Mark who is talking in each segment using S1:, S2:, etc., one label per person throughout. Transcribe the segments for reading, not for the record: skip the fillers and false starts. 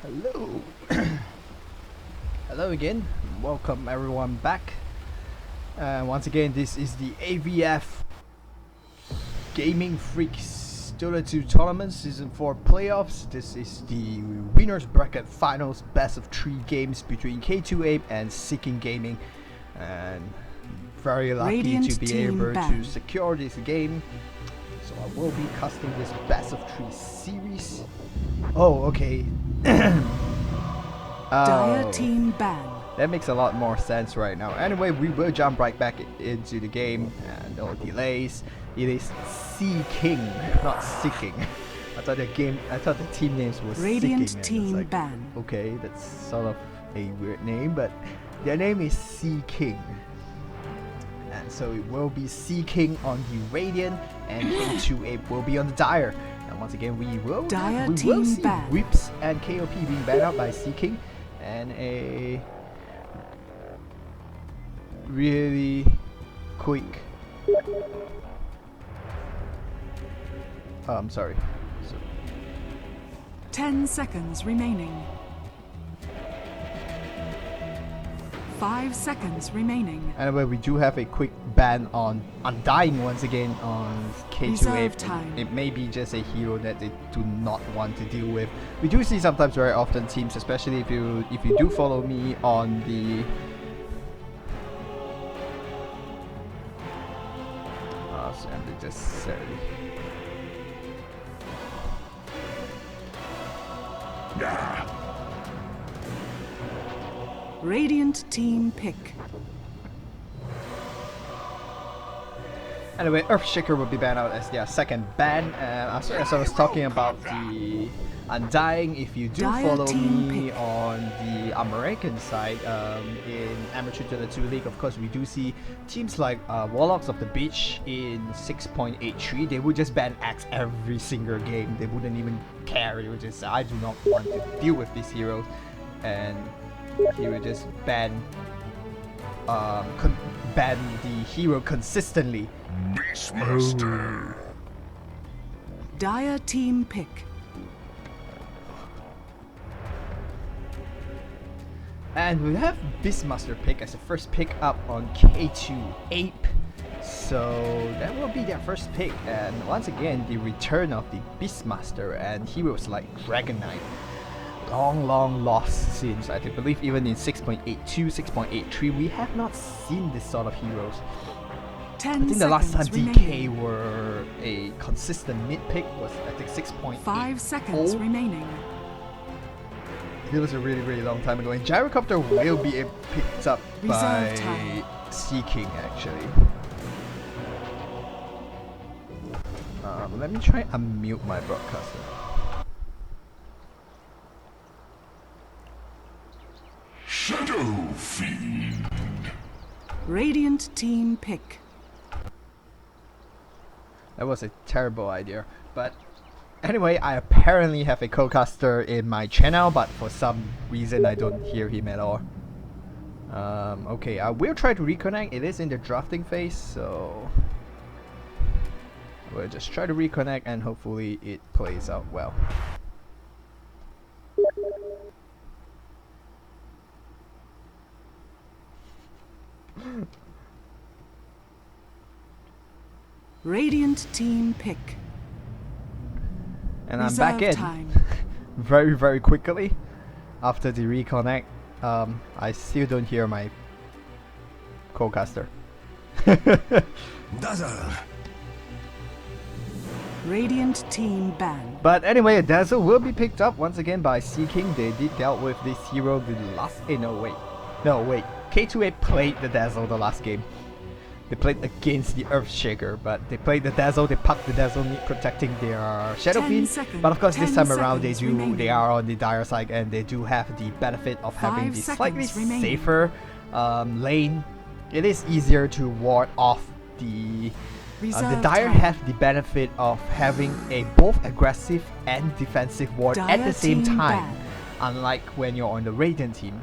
S1: Hello. Hello again. Welcome everyone back. Once again, this is the AVF Gaming Freaks Dota 2 Tournament Season 4 Playoffs. This is the Winners Bracket Finals Best of 3 games between K2 Ape and Seeking Gaming. And very lucky
S2: Radiant
S1: to be
S2: team
S1: able to
S2: ban.
S1: secure this game. So I will be casting this Best of 3 series. Oh, okay.
S2: Dire team ban.
S1: That makes a lot more sense right now. Anyway, we will jump right back into the game and no delays. It is Seeking, not Seeking. I thought the team names was
S2: Radiant
S1: Seeking.
S2: team
S1: Like,
S2: ban.
S1: okay, that's sort of a weird name, but their name is Seeking. And so it will be Seeking on the Radiant and K2 Ape will be on the Dire. And once again, we will see
S2: ban.
S1: Whips and KOP being banned out by Seeking. And a really quick I'm sorry.
S2: 10 seconds remaining. 5 seconds remaining.
S1: Anyway, we do have a quick ban on Undying once again on K2
S2: Reserve
S1: Ape.
S2: time.
S1: It may be just a hero that they do not want to deal with. We do see sometimes very often teams, especially if you do follow me on the and they just said
S2: Radiant team pick.
S1: Anyway, Earthshaker will be banned out as their second ban. As I was talking about the Undying, if you do
S2: Dire
S1: follow
S2: team
S1: me
S2: pick.
S1: on the American side, in Amateur Dota 2 League, of course, we do see teams like Warlocks of the Beach in 6.83. They would just ban Axe every single game. They wouldn't even care. They would just say, I do not want to deal with these heroes. And he would just ban the hero consistently.
S3: Beastmaster.
S2: Dire team pick.
S1: And we have Beastmaster pick as the first pick up on K2 Ape. So that will be their first pick. And once again, the return of the Beastmaster and heroes like Dragon Knight. Long lost since I believe even in 6.82, 6.83, we have not seen this sort of heroes.
S2: 10
S1: I think the last time
S2: seconds
S1: DK
S2: remaining.
S1: were a consistent mid pick was I think 6.8.
S2: 5 seconds remaining.
S1: It was a really long time ago, and Gyrocopter will be picked up
S2: Reserve
S1: by
S2: time.
S1: Seeking actually. Let me try unmute my broadcaster.
S3: Shadow Fiend.
S2: Radiant team pick.
S1: That was a terrible idea, but anyway, I apparently have a co-caster in my channel, but for some reason I don't hear him at all. Okay, I will try to reconnect. It is in the drafting phase, so we'll just try to reconnect and hopefully it plays out well.
S2: Radiant team pick.
S1: And I'm back in
S2: time.
S1: very quickly after the reconnect. I still don't hear my co-caster.
S3: Dazzle.
S2: Radiant team ban.
S1: But anyway, Dazzle will be picked up once again by Seeking. They did dealt with this hero the last. No wait. K2A played the Dazzle the last game. They played against the Earthshaker, but they played the Dazzle. They pucked the Dazzle, protecting their Shadow
S2: 10
S1: Fiend.
S2: seconds-
S1: But of course, this
S2: 10
S1: time around, they
S2: seconds remaining.
S1: they are on the Dire side, and they do have the benefit of having
S2: 5
S1: the
S2: seconds
S1: slightly
S2: remaining.
S1: safer lane. It is easier to ward off the. The
S2: Reserve
S1: Dire
S2: time.
S1: have the benefit of having a both aggressive and defensive ward at
S2: Dire
S1: the same
S2: team
S1: time,
S2: ban.
S1: unlike when you're on the Radiant team.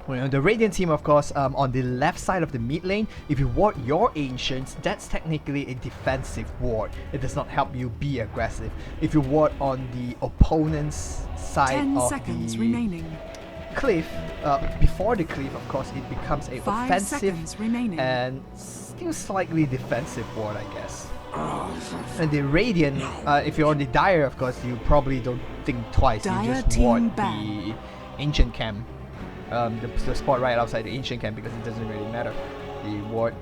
S1: Well, the Radiant team, of course, on the left side of the mid lane, if you ward your Ancients, that's technically a defensive ward. It does not help you be aggressive. If you ward on the opponent's side
S2: 10
S1: of
S2: seconds
S1: the
S2: remaining.
S1: cliff, before the cliff, of course, it becomes a
S2: 5
S1: offensive
S2: seconds remaining.
S1: and still slightly defensive ward, I guess. And the Radiant, if you're on the Dire, of course, you probably don't think twice. You
S2: Dire
S1: just
S2: team
S1: ward
S2: ban.
S1: the Ancient Camp. The spot right outside the Ancient Camp, because it doesn't really matter. The ward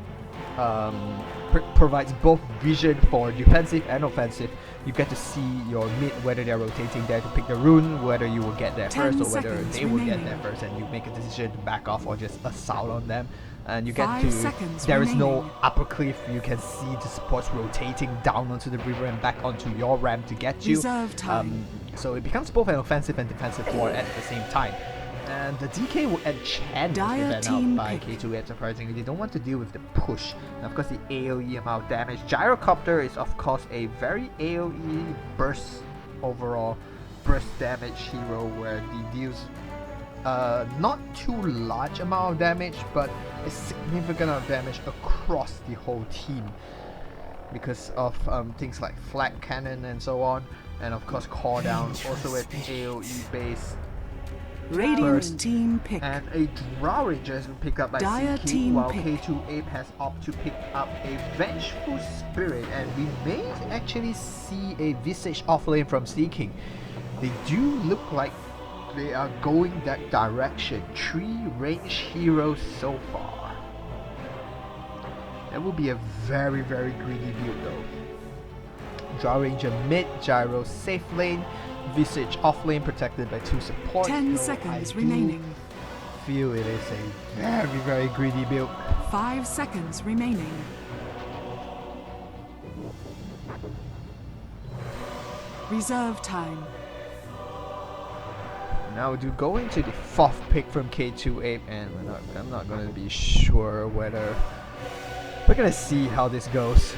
S1: provides both vision for defensive and offensive. You get to see your mid, whether they're rotating there to pick the rune, whether you will get there
S2: 10
S1: first or whether
S2: seconds
S1: they will get
S2: remaining.
S1: there first, and you make a decision to back off or just assault on them. And you get
S2: 5
S1: to,
S2: seconds
S1: there is no
S2: remaining.
S1: upper cliff, you can see the supports rotating down onto the river and back onto your ramp to get you.
S2: Reserve time.
S1: So it becomes both an offensive and defensive ward at the same time. And the DK will enchant this
S2: Dire
S1: event
S2: team
S1: out by
S2: pick.
S1: K2 surprisingly. They don't want to deal with the push. And of course the AoE amount of damage. Gyrocopter is of course a very AoE burst overall burst damage hero where he deals not too large amount of damage, but a significant amount of damage across the whole team because of things like flat cannon and so on, and of course core down, also an AoE base.
S2: Radiant
S1: burst.
S2: team pick.
S1: And a Drow Ranger has been picked up by
S2: Dire
S1: Sea King,
S2: team
S1: while
S2: pick.
S1: K2 Ape has opted to pick up a Vengeful Spirit, and we may actually see a Visage offlane from Sea King. They do look like they are going that direction. 3 range heroes so far. That will be a very, very greedy build though. Drow Ranger mid, Gyro safe lane, Visage off lane protected by 2 supports.
S2: 10
S1: though
S2: seconds
S1: I do
S2: remaining.
S1: feel it is a very, very greedy build.
S2: 5 seconds remaining. Reserve time.
S1: Now do go into the 4th pick from K2 Ape, and I'm not gonna be sure whether we're gonna see how this goes.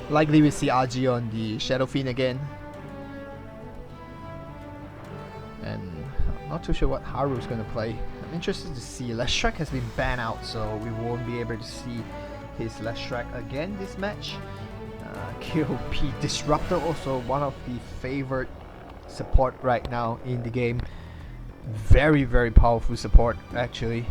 S1: Likely we see RG on the Shadow Fiend again. And I'm not too sure what Haru's gonna play. I'm interested to see. Leshrac has been banned out, so we won't be able to see his Leshrac again this match. KOP Disruptor, also one of the favorite support right now in the game. Very, very powerful support actually.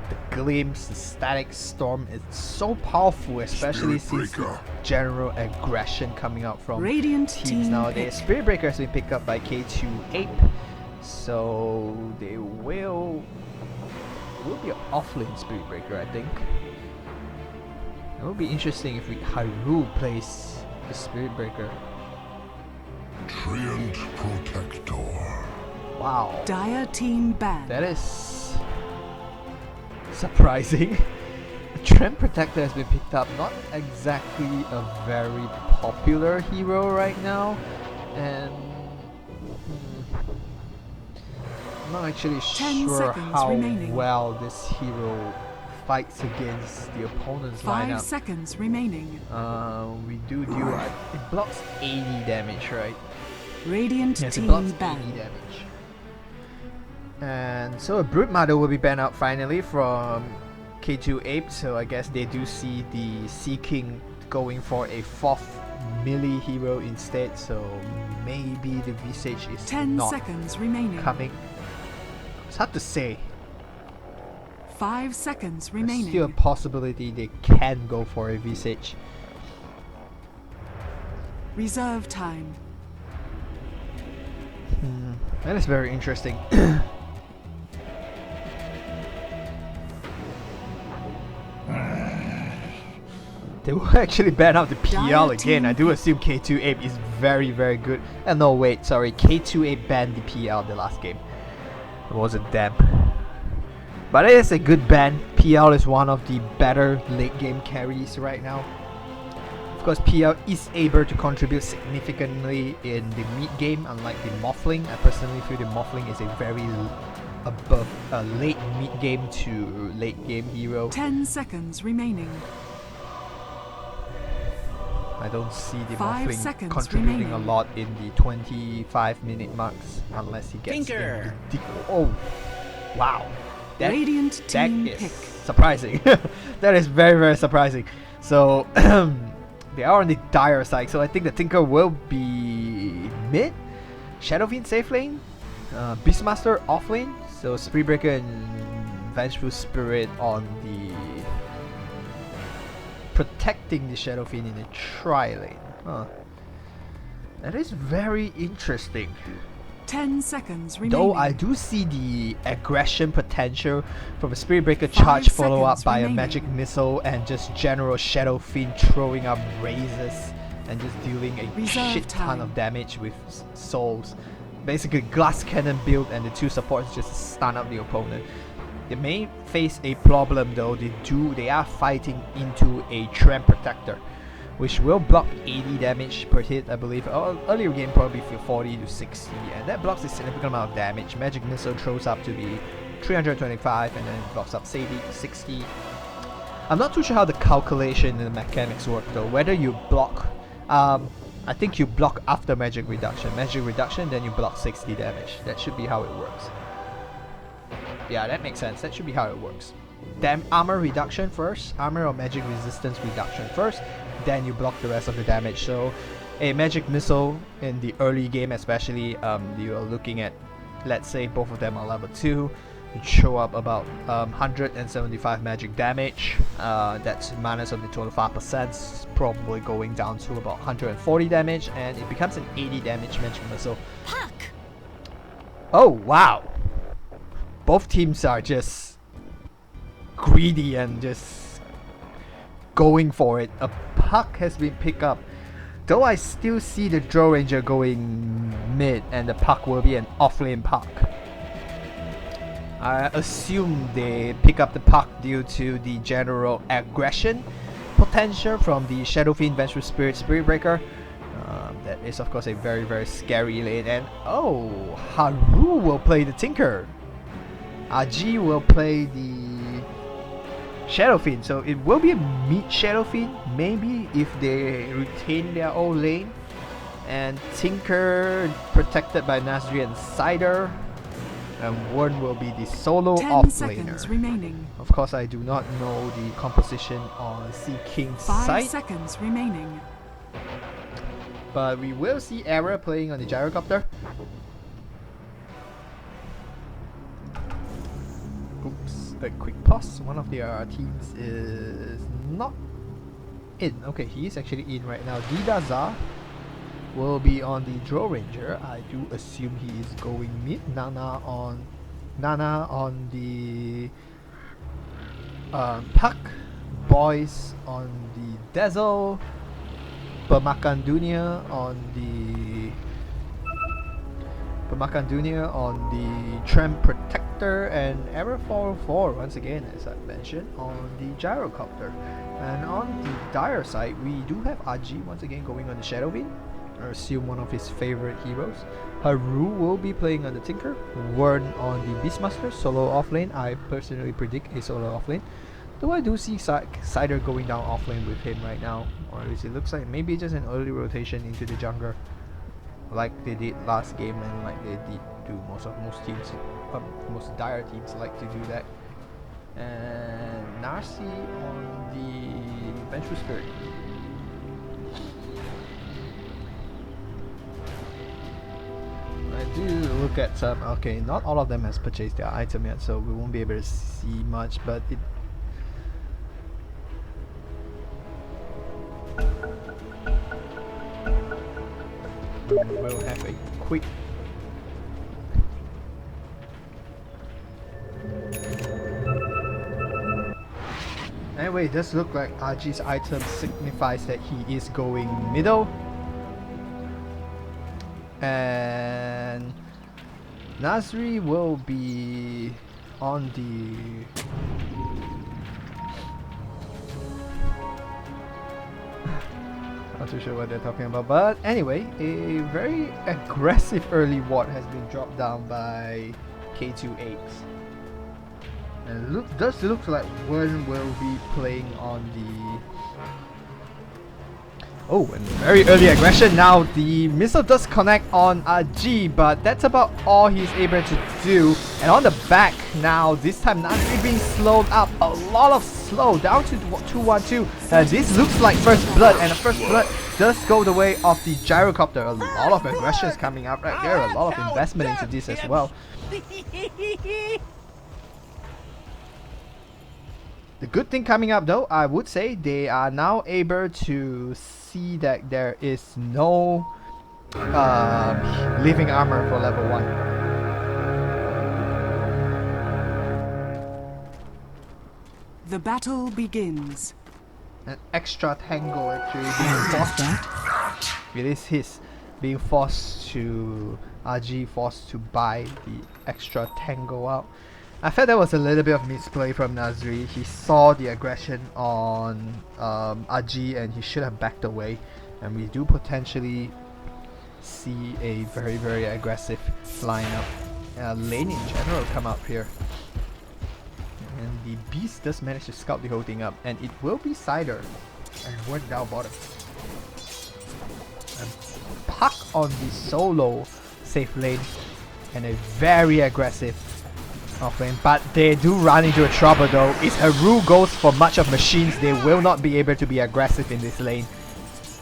S1: The glimpse, the static storm is so powerful, especially since the
S3: Spiritbreaker.
S1: general aggression coming out from
S2: Radiant
S1: teams
S2: team
S1: nowadays.
S2: pick.
S1: Spirit Breaker has been picked up by K2 Ape, so they will be an offlane Spirit Breaker, I think. It will be interesting if Haru plays the Spirit Breaker.
S3: Treant Protector.
S1: Wow,
S2: Dire team ban.
S1: that is surprising. Treant Protector has been picked up, not exactly a very popular hero right now, and I'm not actually
S2: 10
S1: sure
S2: seconds
S1: how
S2: remaining.
S1: well this hero fights against the opponent's
S2: 5
S1: lineup.
S2: seconds remaining.
S1: We do it blocks 80 damage, right?
S2: Radiant
S1: Yes, it
S2: team
S1: blocks 80
S2: ban.
S1: damage. And so a Brute Mother will be banned out finally from K2 Ape, so I guess they do see the Sea King going for a 4th melee hero instead, so maybe the Visage is
S2: 10
S1: not
S2: seconds remaining.
S1: coming. It's hard to say.
S2: 5 seconds
S1: There's
S2: remaining.
S1: still a possibility they can go for a Visage.
S2: Reserve time.
S1: That is very interesting. They will actually ban out the PL again. I do assume K2 Ape is very, very good. No, wait, sorry. K2 Ape banned the PL the last game. It wasn't them. But it is a good ban. PL is one of the better late game carries right now. Of course, PL is able to contribute significantly in the mid game, unlike the Morphling. I personally feel the Morphling is a very above late mid game to late game hero.
S2: 10 seconds remaining.
S1: I don't see the
S2: 5
S1: Morphling
S2: seconds
S1: contributing a
S2: remaining.
S1: lot in the 25-minute marks unless he gets
S4: Tinker.
S1: oh, wow.
S2: Radiant
S1: That
S2: team
S1: is
S2: pick.
S1: surprising. That is very, very surprising. So they are on the dire side. So I think the Tinker will be mid. Shadow Fiend safe lane. Beastmaster off lane. So Spree Breaker and Vengeful Spirit on the protecting the Shadow Fiend in the tri lane. Huh. That is very interesting.
S2: 10 seconds remaining.
S1: Though I do see the aggression potential from a Spirit Breaker
S2: 5
S1: charge follow up
S2: seconds
S1: by
S2: remaining.
S1: a Magic Missile and just general Shadow Fiend throwing up razors and just dealing a
S2: Reserve
S1: shit ton
S2: time.
S1: of damage with souls. Basically Glass Cannon build and the two supports just stun up the opponent. They may face a problem though. They are fighting into a Tramp Protector, which will block 80 damage per hit, I believe. Earlier game probably 40 to 60, and that blocks a significant amount of damage. Magic Missile throws up to be 325 and then blocks up 60. I'm not too sure how the calculation and the mechanics work though. Whether you block, I think you block after Magic Reduction. Magic Reduction, then you block 60 damage. That should be how it works. Yeah, that makes sense. That should be how it works. Armor reduction first, armor or magic resistance reduction first, then you block the rest of the damage. So a magic missile in the early game especially, you are looking at, let's say both of them are level 2, you show up about 175 magic damage. That's minus of the total 5%, probably going down to about 140 damage, and it becomes an 80 damage magic missile.
S4: Puck.
S1: Oh wow, both teams are just greedy and just going for it. A puck has been picked up, though I still see the Draw Ranger going mid and the puck will be an offlane puck. I assume they pick up the puck due to the general aggression potential from the Shadow Fiend, Vengeful Spirit, Spirit Breaker. That is of course a very, very scary lane, and oh, Haru will play the Tinker. Aji will play the Shadow Fiend, so it will be a mid Shadow Fiend, maybe if they retain their own lane. And Tinker protected by Nasri and Cider, and Warren will be the solo
S2: 10
S1: off
S2: seconds
S1: laner.
S2: remaining.
S1: Of course, I do not know the composition on Sea King's
S2: 5
S1: side,
S2: seconds remaining.
S1: but we will see Era playing on the Gyrocopter. Oops, a quick pause. One of their teams is not in. Okay, he is actually in right now. Didazar will be on the Draw Ranger. I do assume he is going mid. Nana on the Puck. Boys on the Dazzle. Pemakan Dunia on the Tramp Protector, and Error 404 once again, as I mentioned, on the Gyrocopter. And on the dire side, we do have Aji once again going on the Shadow Fiend. I assume one of his favorite heroes. Haru will be playing on the Tinker. Wern on the Beastmaster, solo offlane. I personally predict a solo offlane. Though I do see Cider going down offlane with him right now. Or at least it looks like maybe just an early rotation into the jungler, like they did last game, and like they did do most teams, most dire teams like to do that. And Narcy on the Vengeful Spirit. I do look at some. Okay, not all of them has purchased their item yet, so we won't be able to see much, but it. We'll have a quick anyway, it does look like Aji's item signifies that he is going middle, and Nasri will be on the not too sure what they're talking about, but anyway, a very aggressive early ward has been dropped down by K2 Apes. And it does look like Wern will be playing on the Oh, and very early aggression. Now the missile does connect on RG, but that's about all he's able to do. And on the back now, this time Nazri being slowed up. A lot of slow, down to 212. This looks like first blood, and the first blood does go the way of the gyrocopter. A lot of aggressions coming up right here. A lot of investment into this as well. The good thing coming up though, I would say they are now able to see that there is no living armor for level 1.
S2: The battle begins.
S1: An extra tango actually being forced. It is his being forced to RG forced to buy the extra tango out. I felt that was a little bit of misplay from Nazri. He saw the aggression on RG and he should have backed away. And we do potentially see a very aggressive lineup. Lane in general come up here. And the Beast does manage to scout the whole thing up. And it will be Cider. And one down bottom. And Puck on the solo safe lane. And a very aggressive offlane, but they do run into a trouble though. If Haru goes for much of machines, they will not be able to be aggressive in this lane.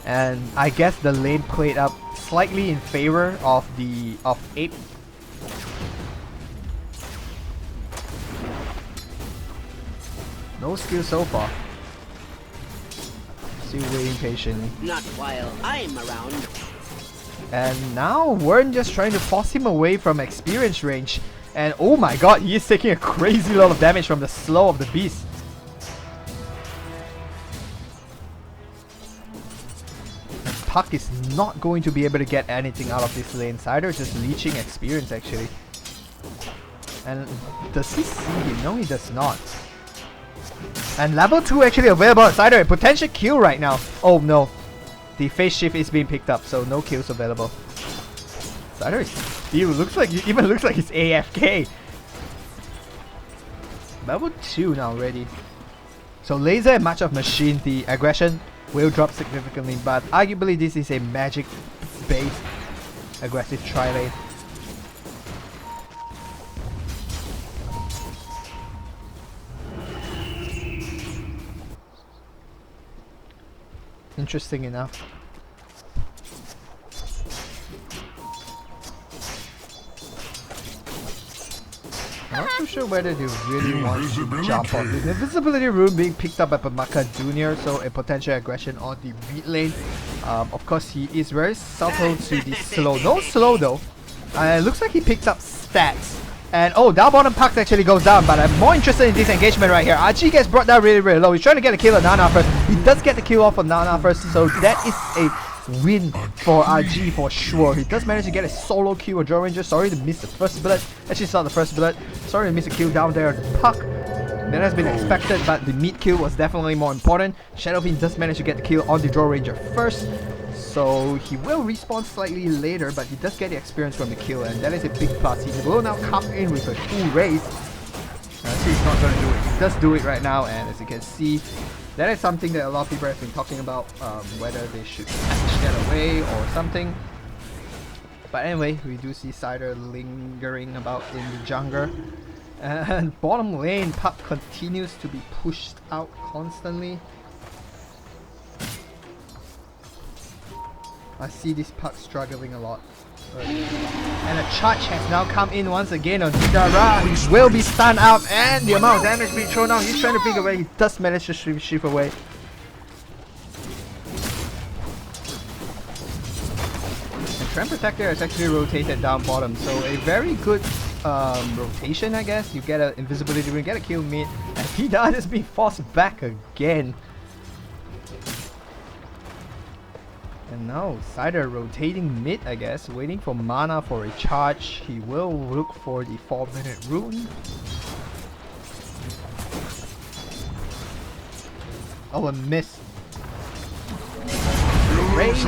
S1: And I guess the lane played up slightly in favor of Ape. No skill so far. Still waiting patiently.
S4: Not while I'm around.
S1: And now Wern just trying to force him away from experience range. And oh my god, he is taking a crazy lot of damage from the slow of the beast. And Puck is not going to be able to get anything out of this lane. Cider just leeching experience actually. And does he see him? No, he does not. And level 2 actually available on Cider. A potential kill right now. Oh no. The phase shift is being picked up, so no kills available. Cider is still even looks like he's AFK. Level 2 now ready. So laser and much of machine, the aggression will drop significantly, but arguably this is a magic based aggressive tri-lane. Interesting enough. I'm not too sure whether they really want to jump on this. Invisibility rune being picked up by Pamaka Jr., so a potential aggression on the mid lane. Of course, he is very subtle to the slow. No slow though. Looks like he picked up stats. And oh, down bottom Puck actually goes down, but I'm more interested in this engagement right here. RG gets brought down really low. He's trying to get a kill on Nana first. He does get the kill off on Nana first, so that is a win for RG for sure. He does manage to get a solo kill on Draw Ranger. Sorry to miss the first bullet. Actually, it's not the first bullet. Sorry to miss a kill down there on Puck. That has been expected, but the mid kill was definitely more important. Shadowbeam does manage to get the kill on the Draw Ranger first. So he will respawn slightly later, but he does get the experience from the kill, and that is a big plus. He will now come in with a full raise. So he's not going to do it. He does do it right now, and as you can see, that is something that a lot of people have been talking about, whether they should patch that away or something. But anyway, we do see Cider lingering about in the jungle. And bottom lane, Puck continues to be pushed out constantly. I see this Puck struggling a lot. And a charge has now come in once again on Hidara. He will be stunned out, and the amount of damage being thrown out. He's trying to pick away. He does manage to shift away. And Trend Protector is actually rotated down bottom, so a very good rotation, I guess. You get an invisibility ring, get a kill mid, and Hidara is being forced back again. And now Cider rotating mid, I guess, waiting for mana for a charge. He will look for the 4-minute rune. Oh, a miss. Raise.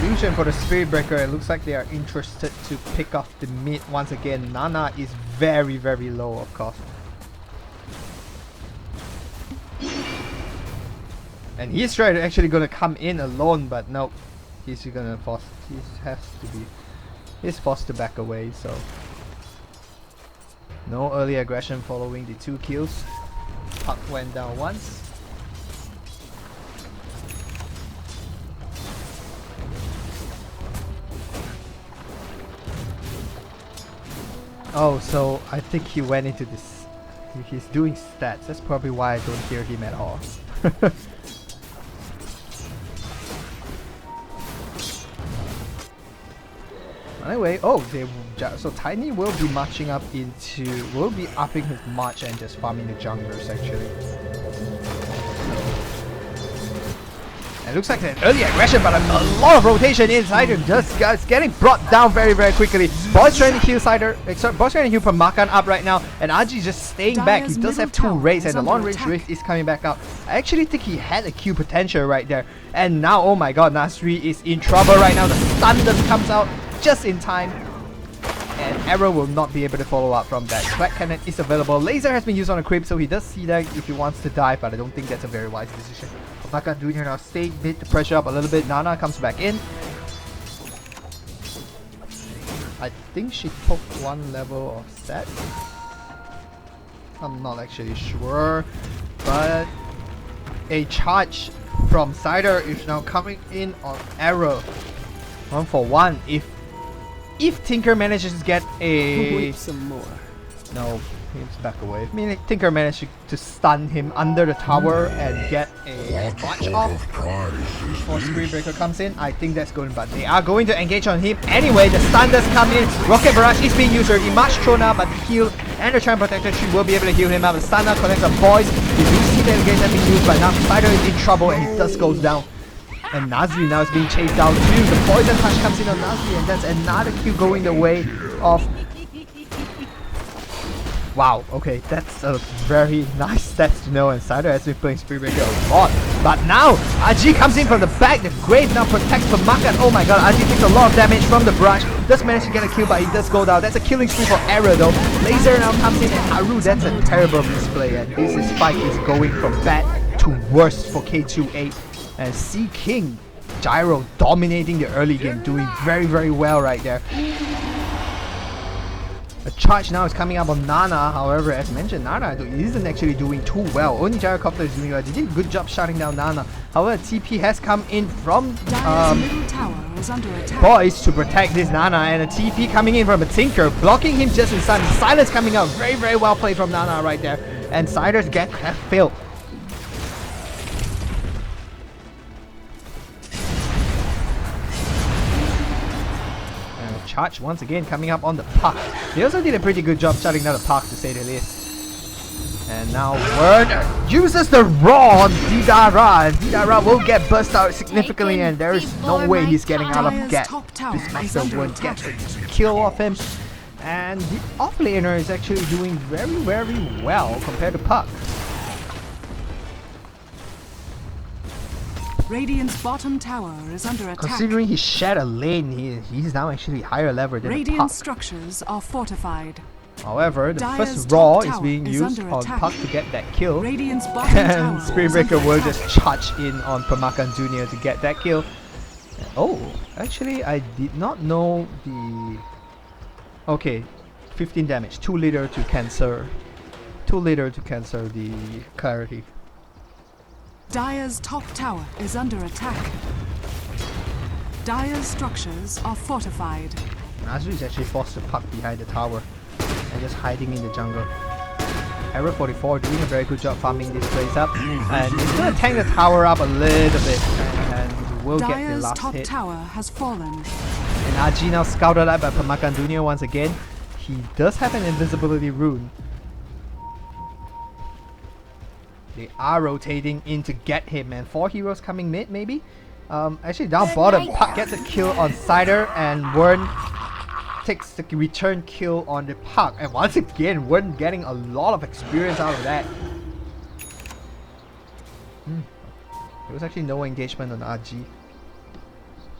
S1: Illusion for the Spirit Breaker. It looks like they are interested to pick off the mid once again. Nana is very low, of course. And he's trying to actually gonna come in alone, but nope. He's gonna force. He has to be. He's forced to back away. So no early aggression following the 2 kills. Puck went down once. Oh, so I think he went into this. He's doing stats. That's probably why I don't hear him at all. Anyway, oh, so Tiny will be marching up into, will be upping his march and just farming the junglers actually. It looks like an early aggression, but a lot of rotation inside him. Just guys getting brought down very quickly. Boys trying to heal Cider. Boys trying to heal from Makan up right now, and Aji just staying back. He does have 2 raids, and the long range raid is coming back out. I actually think he had a Q potential right there, and now oh my god, Nasri is in trouble right now. The stun just comes out just in time, and Arrow will not be able to follow up from that. Black Cannon is available. Laser has been used on a creep, so he does see that if he wants to dive, but I don't think that's a very wise decision. Makan doing here now, staying mid to pressure up a little bit. Nana comes back in. I think she took 1 level of set. I'm not actually sure, but a charge from Cider is now coming in on Arrow. 1-for-1. If Tinker manages to get a...
S4: Wait some more.
S1: No, he's back away. I mean, Tinker managed to stun him under the tower and get a botch off before Screenbreaker comes in. I think that's going, but they are going to engage on him anyway. The stun does come in. Rocket Barrage is being used. He much thrown out, but the heal and the Charm Protector she will be able to heal him out. The stun now connects the boys. You do see the engage that being used, but now Spider is in trouble and he just goes down. And Nazri now is being chased down too. The poison touch comes in on Nazri, and that's another kill going the way of... Wow, okay, that's a very nice stats to know, and Cider has been playing Speedbreaker a lot. But now, Aji comes in from the back, the Grave now protects from Makan. Oh my god, Aji takes a lot of damage from the brush. Does manage to get a kill, but he does go down. That's a killing spree for Arrow though. Laser now comes in, and Haru, that's a terrible misplay, and this fight is going from bad to worse for K2-8. And Sea King, Gyro dominating the early game, doing very well right there. A charge now is coming up on Nana, however, as mentioned, Nana isn't actually doing too well. Only Gyrocopter is doing well. They did a good job shutting down Nana. However, TP has come in from boys to protect this Nana, and a TP coming in from a Tinker, blocking him just in time. Silence coming out, very well played from Nana right there. And Cider's get have failed. Charge once again coming up on the puck. They also did a pretty good job shutting down the puck, to say the least. And now Wern uses the raw on Didara, and Didara will get burst out significantly, and there is no way he's getting out of get. This Master won't get the kill off him, and the offlaner is actually doing very well compared to Puck.
S2: Radiant's bottom tower is under attack.
S1: Considering he shared a lane, he's now actually higher level than
S2: Radiant
S1: Puck.
S2: structures are fortified.
S1: However, the
S2: Dyer's
S1: first raw
S2: top
S1: is being
S2: tower is
S1: used
S2: under
S1: on
S2: attack.
S1: Puck to get that kill.
S2: Radiant's bottom
S1: And
S2: tower
S1: Speedbreaker
S2: is
S1: will
S2: under
S1: just charge in on Permakan Jr. to get that kill. Oh, actually I did not know the... Okay, 15 damage, 2 liter to cancel. 2 liter to cancel the clarity.
S2: Dyer's top tower is under attack. Dyer's structures are fortified.
S1: Nazri is actually forced to Puck behind the tower and just hiding in the jungle. Arrow 44 doing a very good job farming this place up, and he's gonna tank the tower up a little bit, and will get the
S2: Dyer's
S1: last
S2: top
S1: hit.
S2: tower has fallen.
S1: And Aji now scouted out by Permakan Jr. once again. He does have an invisibility rune. They are rotating in to get him, and 4 heroes coming mid maybe? Actually down bottom, Puck gets a kill on Cider, and Wern takes the return kill on the Puck. And once again, Wern getting a lot of experience out of that. There was actually no engagement on RG.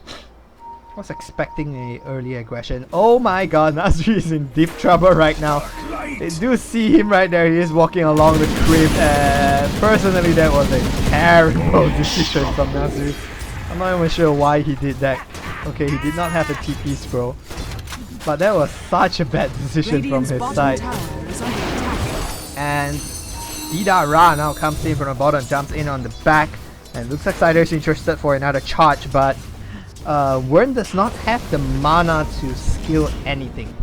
S1: I was expecting a early aggression. Oh my god, Nazri is in deep trouble right now. They do see him right there. He is walking along the cliff, and personally, that was a terrible decision from Nasu. I'm not even sure why he did that. Okay, he did not have a TP scroll, but that was such a bad decision
S2: Radiant's
S1: from his
S2: bottom
S1: side.
S2: tower is under attack.
S1: And Dida Ra now comes in from the bottom, jumps in on the back, and looks like Cider is interested for another charge, but Wern does not have the mana to skill anything.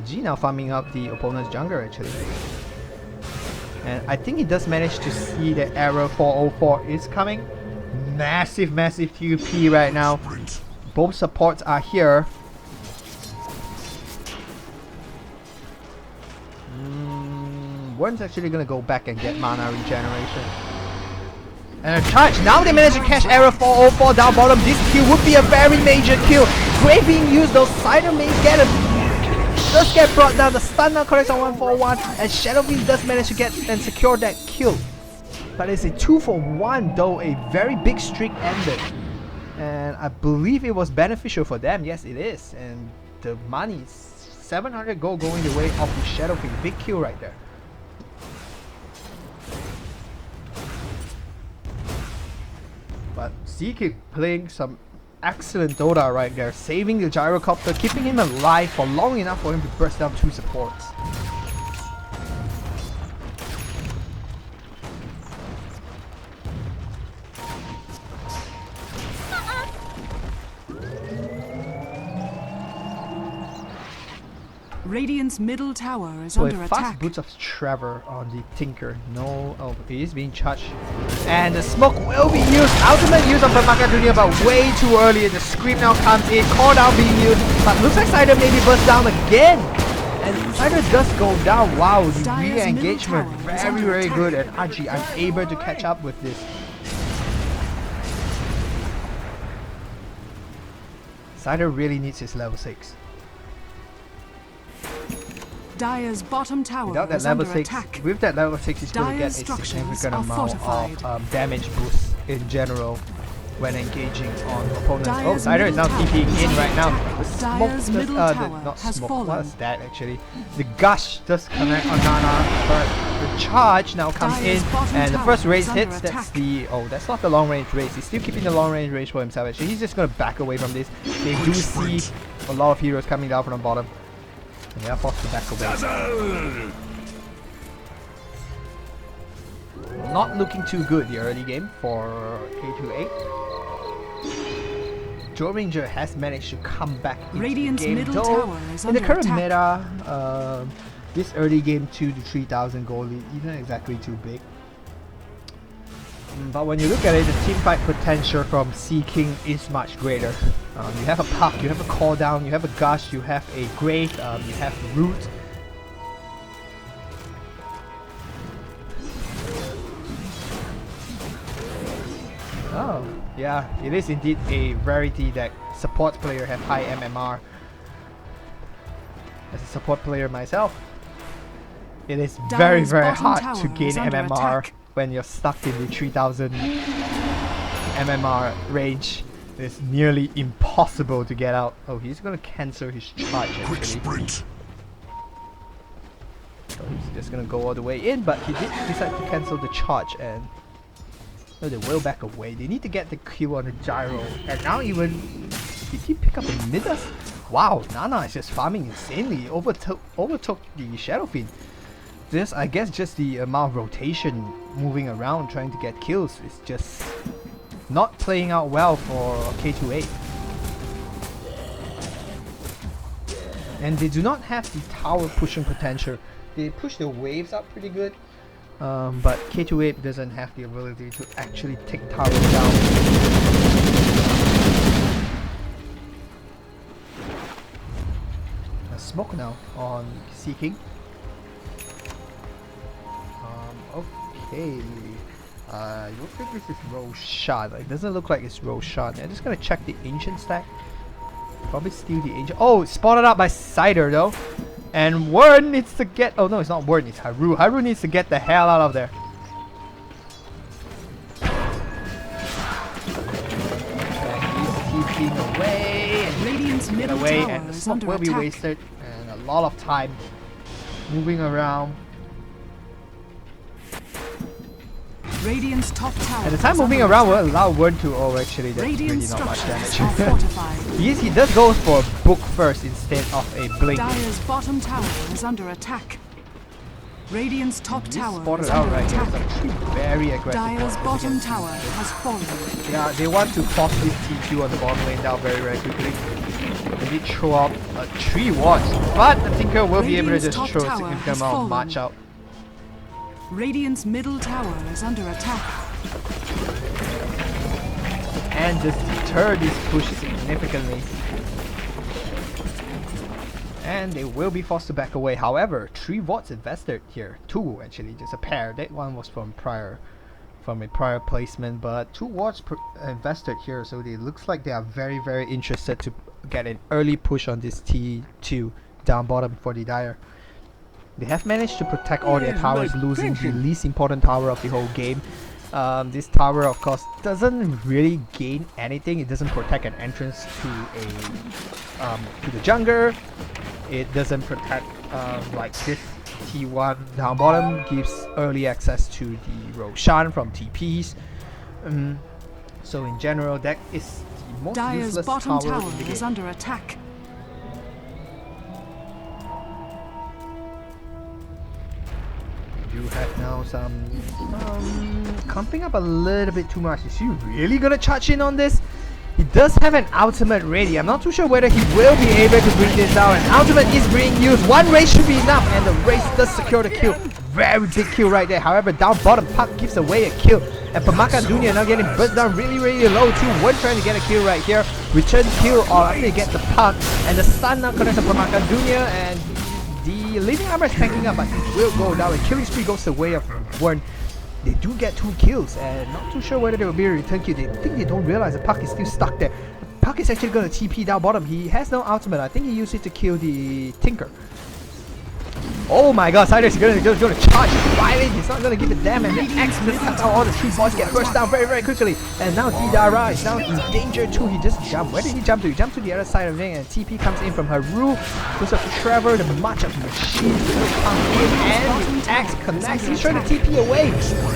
S1: G now farming up the opponent's jungler actually. And I think he does manage to see the arrow 404 is coming. Massive TP right now. Both supports are here. Wern's actually gonna go back and get mana regeneration. And a charge. Now they manage to catch arrow 404 down bottom. This kill would be a very major kill. Great being used though. Cider may get a does get brought down. The stun now corrects on 141, and Shadowfiend does manage to get and secure that kill. But it's a 2-for-1 though. A very big streak ended, and I believe it was beneficial for them. Yes, it is. And the money, 700 gold going the way of the Shadowfiend. Big kill right there. But Zeke playing some excellent Dota right there, saving the gyrocopter, keeping him alive for long enough for him to burst down 2 supports.
S2: Radiant's middle tower is
S1: So
S2: under
S1: a fast
S2: attack.
S1: boots of Trevor on the Tinker. No, oh, he is being charged. And the smoke will be used. Ultimate use of the Maka Junior, but way too early. The scream now comes in. Call down being used. But looks like Cider maybe burst down again. And Cider does go down. Wow, the
S2: Dire's
S1: re-engagement
S2: middle tower is
S1: very,
S2: under
S1: very
S2: attack.
S1: good. And Aji, I'm able to catch up with this. Cider really needs his level 6.
S2: Dire's bottom tower
S1: Without that
S2: is
S1: level
S2: under
S1: 6,
S2: attack.
S1: with that level 6, he's going to get a
S2: Dire's structures
S1: significant
S2: are
S1: amount
S2: fortified.
S1: of damage boost in general when engaging on opponents. Oh,
S2: Dire's
S1: Cider is now
S2: middle tower
S1: TPing
S2: is
S1: in
S2: under
S1: right now.
S2: attack.
S1: The smoke
S2: Dire's
S1: does,
S2: middle tower
S1: not
S2: has
S1: smoke,
S2: fallen.
S1: what is that actually? The gush does connect on Nana, but the charge now comes
S2: Dire's
S1: in,
S2: bottom
S1: and the
S2: tower
S1: first raise
S2: is under
S1: hits. That's
S2: attack.
S1: the, oh, that's not the long range raise. He's still keeping the long range raise for himself actually. He's just going to back away from this. They do see a lot of heroes coming down from the bottom, and they are forced to back away. Not looking too good the early game for K28. Joe Ranger has managed to come back into
S2: Radiant's
S1: the game,
S2: middle
S1: though
S2: tower is
S1: in the
S2: under
S1: current
S2: attack.
S1: meta, this early game 2 to 3,000 gold lead isn't exactly too big. But when you look at it, the team fight potential from Sea King is much greater. You have a Puck, you have a Call Down, you have a Gush, you have a Grave, you have Root. Oh, yeah, it is indeed a rarity that support player have high MMR. As a support player myself, it is very,
S2: Dire's
S1: very
S2: bottom
S1: hard
S2: tower
S1: to gain
S2: is under
S1: MMR
S2: attack.
S1: when you're stuck in the 3000 MMR range. It's nearly impossible to get out. Oh, he's gonna cancel his charge
S3: Quick
S1: actually.
S3: sprint.
S1: So he's just gonna go all the way in, but he did decide to cancel the charge, and no, they will back away. They need to get the kill on the gyro. And now even, did he pick up a Midas? Wow, Nana is just farming insanely. Overtook the Shadowfiend. This, I guess, just the amount of rotation moving around trying to get kills is just not playing out well for K28. And they do not have the tower pushing potential. They push the waves up pretty good. But K28 doesn't have the ability to actually take towers down. A smoke now on Seeking. Okay. You think this is Roshan? It doesn't look like it's Roshan. I'm just gonna check the ancient stack. Probably steal the ancient. Oh, it's spotted out by Cider though. And Wern needs to get. Oh no, it's not Wern, it's Haru. Haru needs to get the hell out of there. And he's keeping away. And
S2: Radiant's
S1: get
S2: middle
S1: away.
S2: tower
S1: And the
S2: is
S1: smoke
S2: under
S1: will be
S2: attack.
S1: wasted. And a lot of time moving around.
S2: Radiant's top tower.
S1: At the time
S2: is
S1: moving
S2: under
S1: around will
S2: attack.
S1: allow Wern to, oh actually that's really
S2: Radiant
S1: not much
S2: structures
S1: damage.
S2: are fortified.
S1: He does go for a book first instead of a blink.
S2: Dire's bottom tower is under attack. Radiant's top
S1: He's
S2: tower
S1: spotted
S2: is
S1: out
S2: under
S1: right here.
S2: attack.
S1: It's actually very aggressive.
S2: Dire's
S1: as
S2: bottom
S1: against
S2: tower
S1: him.
S2: has fallen.
S1: Yeah, they want to force this T2 on the bottom lane down very quickly. They did throw out 3 wards, but the Tinker will be able to
S2: Radiant's
S1: just
S2: top
S1: throw a
S2: tower
S1: significant
S2: has
S1: amount of
S2: fallen.
S1: march out.
S2: Radiant's middle tower is under attack.
S1: And just deter this push significantly. And they will be forced to back away. However, 3 wards invested here. 2 actually, just a pair. That one was from a prior placement, but 2 wards invested here, so it looks like they are very interested to get an early push on this T2 down bottom for the Dire. They have managed to protect all their towers, losing the least important tower of the whole game. This tower, of course, doesn't really gain anything. It doesn't protect an entrance to the jungle. It doesn't protect like this T1 down bottom gives early access to the Roshan from TPs. So in general, that is the most
S2: Dire's
S1: useless
S2: bottom
S1: tower
S2: tower
S1: in the
S2: is
S1: game.
S2: under attack.
S1: You have now some clumping up a little bit too much. Is he really gonna charge in on this? He does have an ultimate ready. I'm not too sure whether he will be able to bring this down. An ultimate is being used. 1 race should be enough, and the race does secure the kill. Very big kill right there. However, down bottom, Puck gives away a kill. And Pamaka Dunya now getting burst down really low too. One trying to get a kill right here. Return kill or after he gets the Puck. And the stun now connects to Pamaka Dunya, and the living armor is tanking up, but it will go down. And killing spree goes the way of Wern. They do get 2 kills, and not too sure whether they will be a return kill. They think they don't realize the Puck is still stuck there. Puck is actually going to TP down bottom. He has no ultimate. I think he used it to kill the Tinker. Oh my god, Cyrus is going to charge. Finally, he's not going to give a damn, and the X just cuts out all the 3 boys get burst down very quickly. And now Didara is now in danger too. He just jumped. Where did he jump to? He jumped to the other side of the ring, and TP comes in from Haru. Goes up to Trevor, the march of machines will come in, and the X connects. He's trying to TP away.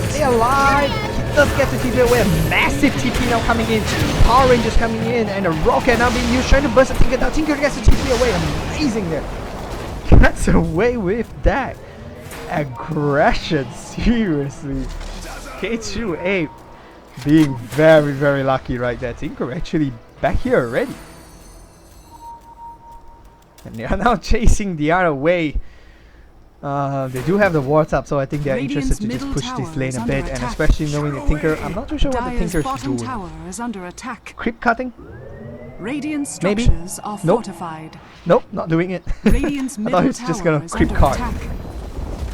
S1: Stay alive. He does get to TP away. A massive TP now coming in. Power Rangers coming in, and a rocket now being used, trying to burst the Tinker down. Tinker gets to TP away. Amazing there. Gets away with that aggression, seriously. K2 Ape being very lucky right there. Tinker actually back here already, and they are now chasing the other way. They do have the wards up, so I think they are interested to just push this lane a bit, and especially knowing the Tinker, I'm not too sure what the
S2: Dire's
S1: Tinker's
S2: bottom
S1: doing.
S2: tower is under attack.
S1: Creep cutting?
S2: Radiant
S1: Maybe.
S2: structures are
S1: Nope.
S2: fortified.
S1: Nope, not doing it.
S2: Radiant's
S1: I thought
S2: middle
S1: he was just
S2: tower
S1: gonna
S2: is
S1: creep
S2: under
S1: card.
S2: attack.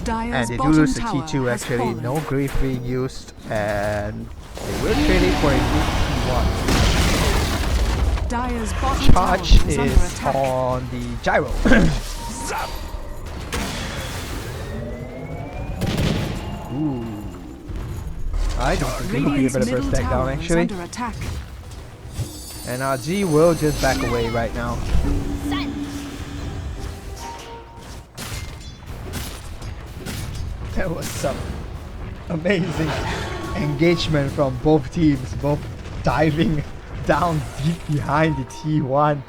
S2: Dire's
S1: And they do
S2: bottom
S1: lose the
S2: tower
S1: T2
S2: has
S1: actually,
S2: fallen.
S1: no grief being used, and they will trade it for a new T1.
S2: Dire's bottom
S1: Charge
S2: tower is under
S1: is
S2: attack.
S1: on the gyro. Ooh. I don't think he will be
S2: Radiant's
S1: able to
S2: middle
S1: burst that down
S2: tower is
S1: actually.
S2: under attack.
S1: And RG will just back away right now. That was some amazing engagement from both teams, both diving down deep behind the T1,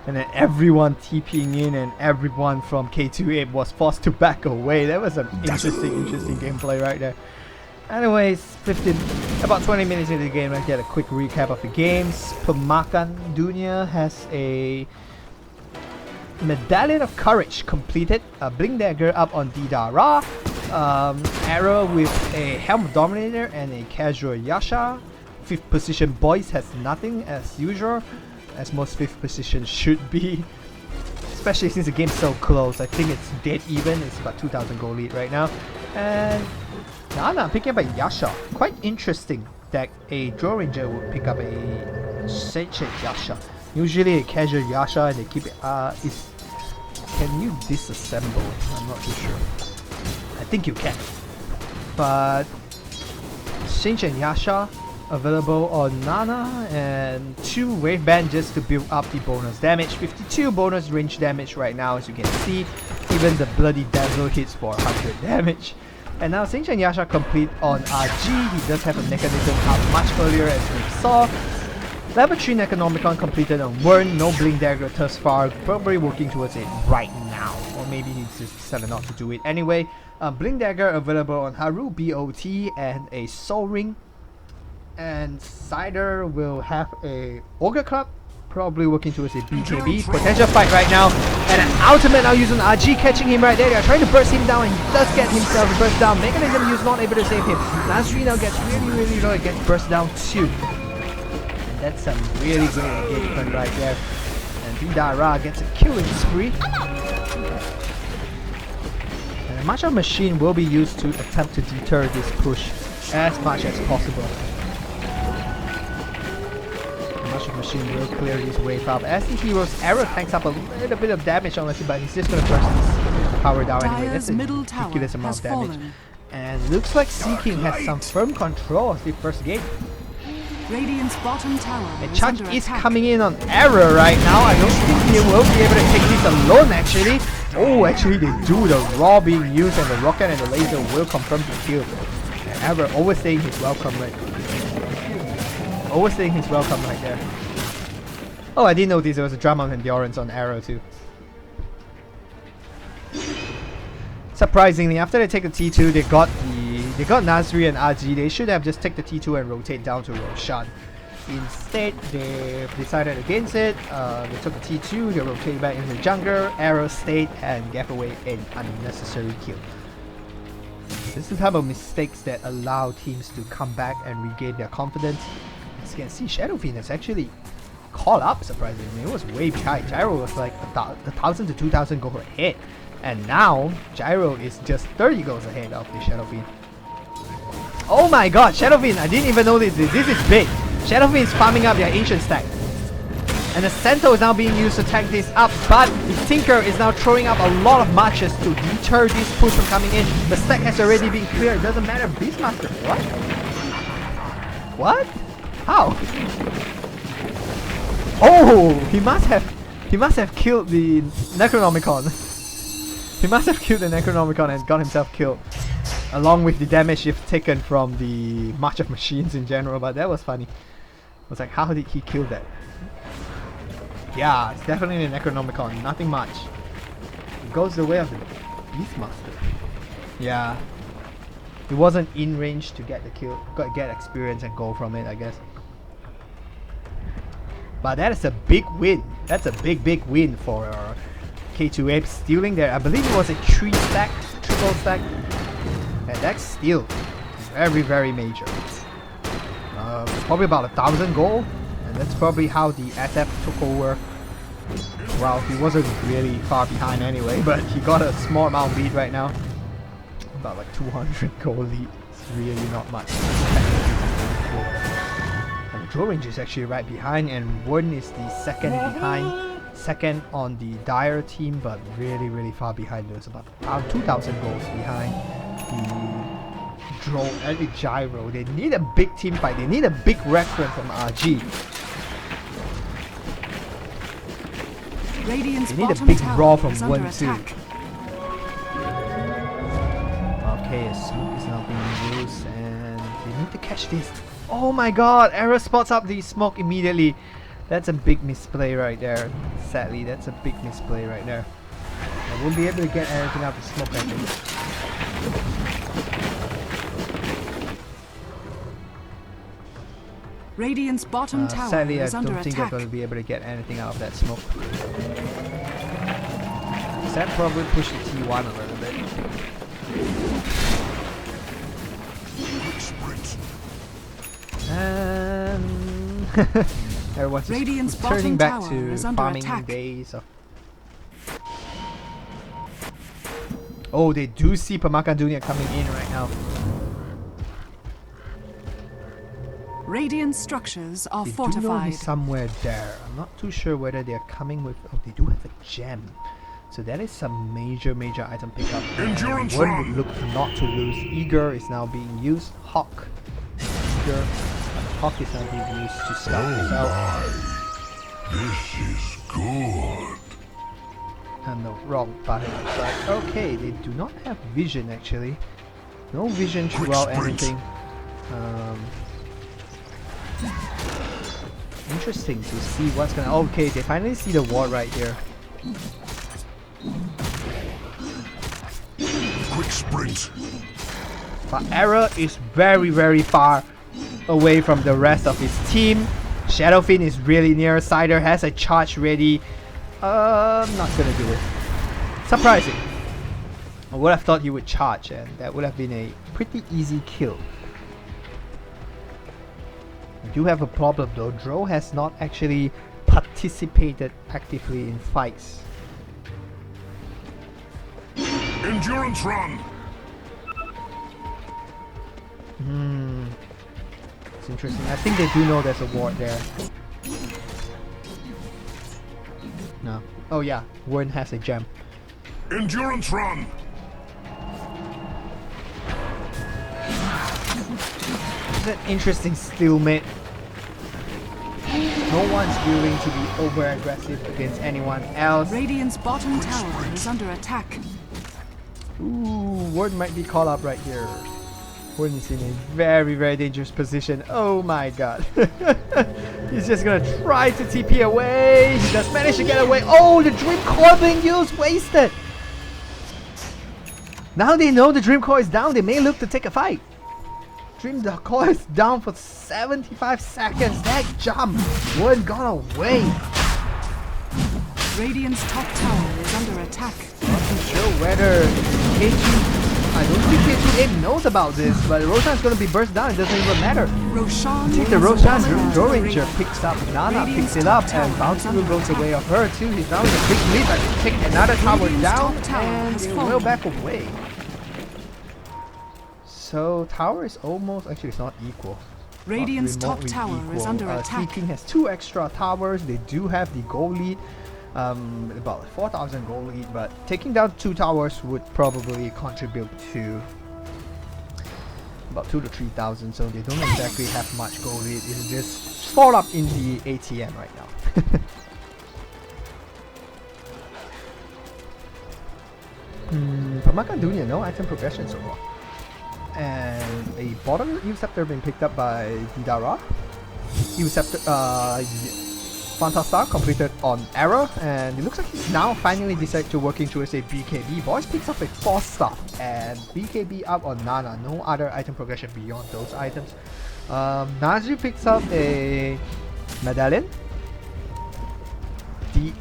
S1: and then everyone TPing in, and everyone from K2 Ape was forced to back away. That was some interesting gameplay right there. Anyways, about 20 minutes into the game, let's get a quick recap of the games. Pemakan Dunia has a Medallion of Courage completed, a Blink Dagger up on Didara, Arrow with a Helm of Dominator and a Casual Yasha. 5th position Boys has nothing as usual, as most 5th positions should be, especially since the game's so close. I think it's dead even. It's about 2,000 gold lead right now. And Nana picking up a Yasha. Quite interesting that a Draw Ranger would pick up a Sentient Yasha. Usually a casual Yasha, and they keep it. Can you disassemble? I'm not too sure. I think you can. But Sentient Yasha available on Nana, and 2 Wave Band just to build up the bonus damage. 52 bonus range damage right now, as you can see. Even the bloody Dazzle hits for 100 damage. And now Xingqiang Yasha complete on RG. He does have a mechanism up much earlier as we saw. Level 3 Necronomicon completed on Wern. No Blink Dagger thus far. Probably working towards it right now. Or maybe he's just decided not to do it anyway. Blink Dagger available on Haru, BOT, and a Soul Ring. And Cider will have a Ogre Club. Probably working towards a BKB. Potential fight right now. And an ultimate now using RG, catching him right there. They are trying to burst him down, and he does get himself burst down. Mechanism use not able to save him. Nasri now gets really low. It gets burst down too. And that's some really good engagement right there. And Vidara gets a killing spree. And a Martial Machine will be used to attempt to deter this push as much as possible. Martial Machine will clear this wave up as the hero's arrow tanks up a little bit of damage on Leslie, but he's just gonna burst his power down anyway. That's a ridiculous amount of damage. And looks like Seeking has some firm control of the first gate.
S2: Radiant's bottom tower.
S1: A charge is coming in on Arrow right now. I don't think he will be able to take this alone actually. Oh, actually they do. The raw being used and the rocket and the laser will confirm the kill. And Arrow overstaying his welcome right. Overstaying his welcome right there. Oh, I didn't notice there was a drama of endurance on Arrow too. Surprisingly, after they take the T2, they got Nasri and RG. They should have just take the T2 and rotate down to Roshan. Instead, they decided against it. They took the T2, they rotated back into the jungle, Arrow stayed and gave away an unnecessary kill. This is the type of mistakes that allow teams to come back and regain their confidence. As you can see, Shadow Fiend has actually caught up surprisingly. It was way behind. Gyro was like 1,000 to 2,000 goals ahead. And now, Gyro is just 30 goals ahead of the Shadow Fiend. Oh my god, Shadow Fiend, I didn't even notice this. This is big. Shadow Fiend is farming up their ancient stack. And the Centaur is now being used to tank this up, but the Tinker is now throwing up a lot of marches to deter this push from coming in. The stack has already been cleared. It doesn't matter. Beastmaster. What? What? How? Oh, he must have killed the Necronomicon. He must have killed the Necronomicon and got himself killed, along with the damage you've taken from the March of Machines in general. But that was funny. I was like, how did he kill that? Yeah, it's definitely the Necronomicon. Nothing much. It goes the way of the Beastmaster. Yeah, it wasn't in range to get the kill, get experience and go from it, I guess. But that is a big win. That's a big win for K2 Apes, stealing there. I believe it was a triple stack, and that's still very major. Probably about 1,000 gold, and that's probably how the SF took over. Well, he wasn't really far behind anyway, but he got a small amount lead right now. About like 200 gold lead. It's really not much. And the Draw Range is actually right behind, and Warden is the second behind. Second on the Dire team, but really far behind. There's about 2,000 goals behind the Draw and the Gyro. They need a big team fight. They need a big reference from RG.
S2: Radiant's
S1: they need a
S2: bottom
S1: big
S2: tower
S1: draw from
S2: is under
S1: 1-2.
S2: attack.
S1: Okay, a smoke is now being used, and they need to catch this. Oh my god, Arrow spots up the smoke immediately. That's a big misplay right there. Sadly, that's a big misplay right there. I won't be able to get anything out of the smoke, I think.
S2: Radiant's bottom tower
S1: sadly,
S2: is
S1: I
S2: under
S1: don't think I'm
S2: attack.
S1: going to be able to get anything out of that smoke. That probably push the T1 a little bit. And everyone's just turning back to farming days of. Oh, they do see Pemakan Dunia coming in right now.
S2: Radiant structures are
S1: They do know
S2: fortified.
S1: he's somewhere there. I'm not too sure whether they're coming with. Oh, they do have a gem. So that is some major item pickup.
S3: Endurance
S1: One
S3: run.
S1: would look not to lose. Eager is now being used. Hawk. Eager. Hawk is now being used to start this out.
S3: This is good.
S1: No, wrong button. But okay, they do not have vision actually. No vision throughout anything. Interesting to see what's gonna. Okay, they finally see the ward right here.
S3: Quick sprint.
S1: But Error is very far away from the rest of his team. Shadowfin is really near. Cider has a charge ready. Not gonna do it. Surprising. I would have thought he would charge, and that would have been a pretty easy kill. We do have a problem though. Dro has not actually participated actively in fights.
S3: Endurance run.
S1: It's interesting. I think they do know there's a ward there. No. Oh yeah, Warren has a gem.
S3: Endurance run.
S1: It's an interesting stalemate. No one's willing to be over aggressive against anyone else.
S2: Radiant's bottom tower is under attack.
S1: Ooh, Ward might be called up right here. Ward is in a very dangerous position. Oh my god. He's just gonna try to TP away. He does manage to get away. Oh, the Dream Core being used, wasted. Now they know the Dream Core is down. They may look to take a fight. Dream Core is down for 75 seconds. That jump Ward gone away.
S2: Radiant's top tower is under attack.
S1: Not too sure whether K2... I don't think K2 Ape knows about this, but Roshan's gonna be burst down, it doesn't even matter.
S2: Roshan.
S1: I think the Roshan's Draw Ranger picks up Nana, picks it up, and Bounty Rune goes away of her too. He's now in a big lead, but take another tower down, and they will back away. So tower is almost, actually it's not equal.
S2: Radiant's
S1: Not
S2: top
S1: remotely
S2: tower is
S1: equal.
S2: under attack.
S1: Seeking has 2 extra towers, they do have the goal lead. About 4,000 gold lead, but taking down 2 towers would probably contribute to about 2 to 3,000, so they don't exactly have much gold lead. It's just fall up in the ATM right now. Pamakan Dunya, no item progression so far. And a bottom Evilceptor being picked up by Didara. Evilceptor, Phantastar completed on Error, and it looks like he's now finally decided to working towards a BKB. Boys picks up a 4-star, and BKB up on Nana. No other item progression beyond those items. Nazu picks up a Medallion. The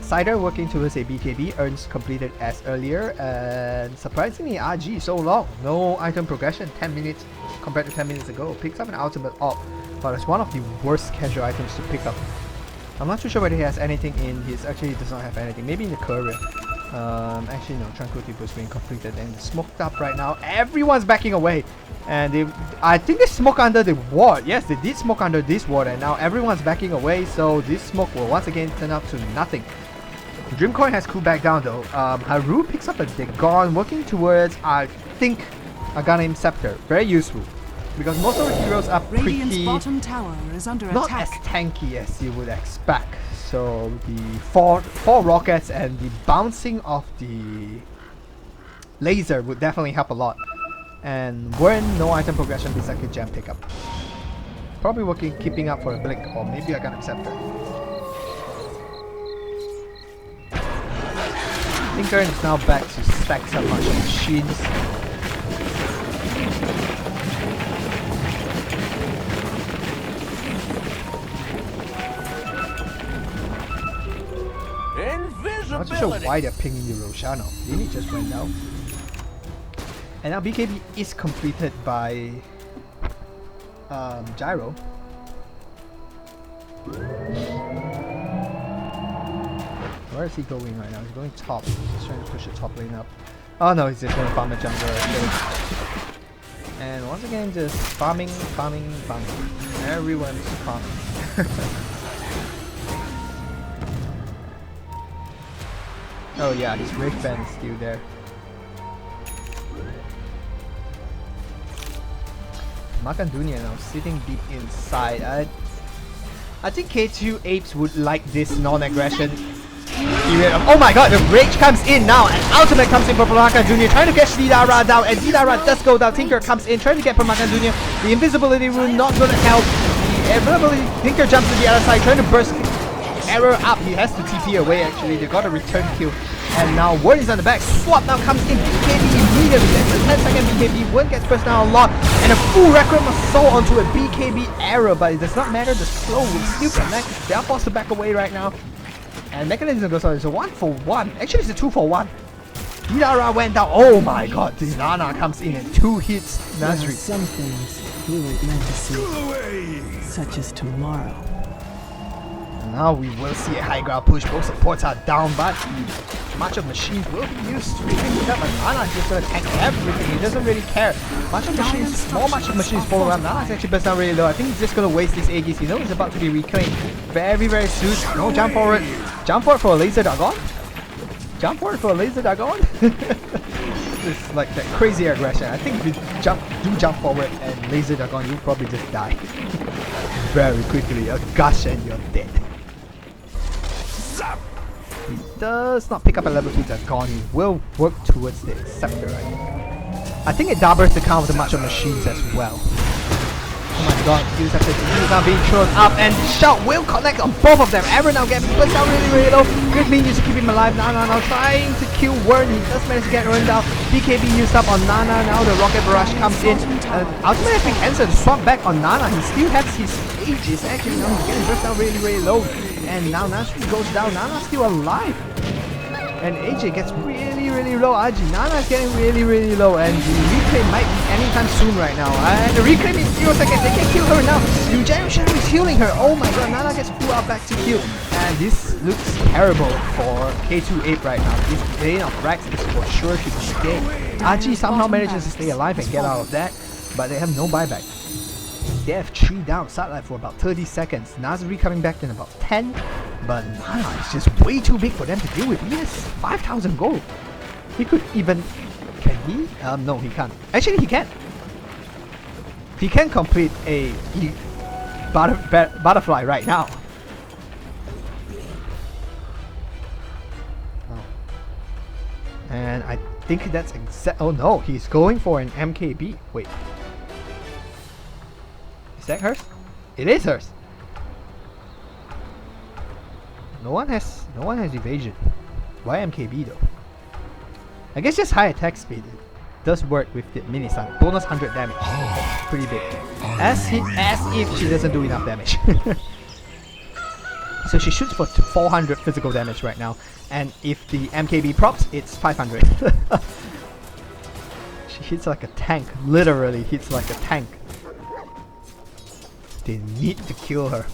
S1: Cider working towards a BKB, earns completed as earlier, and surprisingly RG so long. No item progression, 10 minutes compared to 10 minutes ago. Picks up an ultimate op, but it's one of the worst casual items to pick up. I'm not too sure whether he has anything in his... Actually, he does not have anything. Maybe in the courier. Actually, no. Tranquility Boost being completed and smoked up right now. Everyone's backing away. And they... I think they smoke under the ward. Yes, they did smoke under this ward. And now everyone's backing away. So this smoke will once again turn up to nothing. Dreamcoin has cooled back down though. Haru picks up a Dagon. Working towards, I think, a gun named Scepter. Very useful. Because most of the heroes are
S2: Radiant's
S1: pretty...
S2: bottom tower is under
S1: not
S2: attack.
S1: as tanky as you would expect. So the four rockets and the bouncing of the laser would definitely help a lot. And when no item progression, this like a gem pickup. Probably working, keeping up for a blink, or maybe I can accept it. Tinker is now back to stack some bunch of machines. I'm not too sure why they're pinging the Roshano. Really just went down. And now BKB is completed by Gyro. Where is he going right now? He's going top. He's trying to push the top lane up. Oh no, he's just going to farm the jungle. And once again, just farming. Everyone's farming. Oh yeah, his Wraith Band is still there. Makandunia now sitting deep inside. I think K2 Apes would like this non-aggression. Oh my god, the rage comes in now, and ultimate comes in for Permakan Jr. trying to get Didara down, and Didara does go down. Tinker comes in trying to get Permakan Jr. The invisibility rune not gonna help. The invisibility, Tinker jumps to the other side trying to burst Error up. He has to TP away actually. They got a return kill. And now Word is on the back. Swap now comes in. BKB immediately. That's a 10-second BKB. Word gets burst down a lot. And a full Requiem Assault onto a BKB error. But it does not matter. The slow will still connect. They are forced to back away right now. And Mechanism goes on. It's a 1-for-1. Actually, it's a 2-for-1. Hidara went down. Oh my god. The Nana comes in and 2 hits Nasri.
S5: There are some things we weren't meant to see. Such as tomorrow.
S1: Now we will see a high ground push. Both supports are down, but much of machines will be used to pick it up. And Nana is just gonna tank everything. He doesn't really care. Much of machines, more much of machines follow around. Nana's actually burst down really low. I think he's just gonna waste this Aegis. You know he's about to be reclaimed very, very soon. No, jump forward. Jump forward for a laser Dagon. Jump forward for a laser Dagon. It's like that crazy aggression. I think if you jump forward and laser Dagon, you'll probably just die very quickly. A gush and you're dead. He does not pick up a level 2 Dagon. He will work towards the Scepter, right? I think it doubles the count of much of machines as well. Oh my god, he's now being thrown up, and Shout will connect on both of them. Arrow now gets pushed down really, really low. Good minions to keep him alive. Nana now trying to kill Wern. He does manage to get run down. BKB used up on Nana. Now the Rocket Barrage comes in. Ultimate has been cancelled. Swap back on Nana. He still has his Aegis. Actually, now he's getting burst down really, really low. And now Nasri goes down. Nana's still alive. And AJ gets really, really low. Nana's getting really, really low. And the reclaim might be anytime soon right now. And the reclaim in 0 seconds. They can kill her now. Eugenio Shadow is healing her. Oh my god, Nana gets pulled out back to kill. And this looks terrible for K2 Ape right now. This Bane of Rex is for sure to be dead. Aji somehow manages to stay alive and get out of that. But they have no buyback. They have 3 down, sidelight for about 30 seconds. Nazari coming back in about 10. But Nana is just way too big for them to deal with. He has 5,000 gold. He could even... Can he? No, he can't. Actually, he can. He can complete a butterfly right now. Oh. And I think that's exact... Oh no, he's going for an MKB. Wait. Is that hers? It is hers. No one has evasion. Why MKB though? I guess just high attack speed. It does work with the mini stun. Bonus 100 damage. Pretty big. As if she doesn't do enough damage. So she shoots for 400 physical damage right now. And if the MKB procs, it's 500. She hits like a tank. Literally hits like a tank. They need to kill her.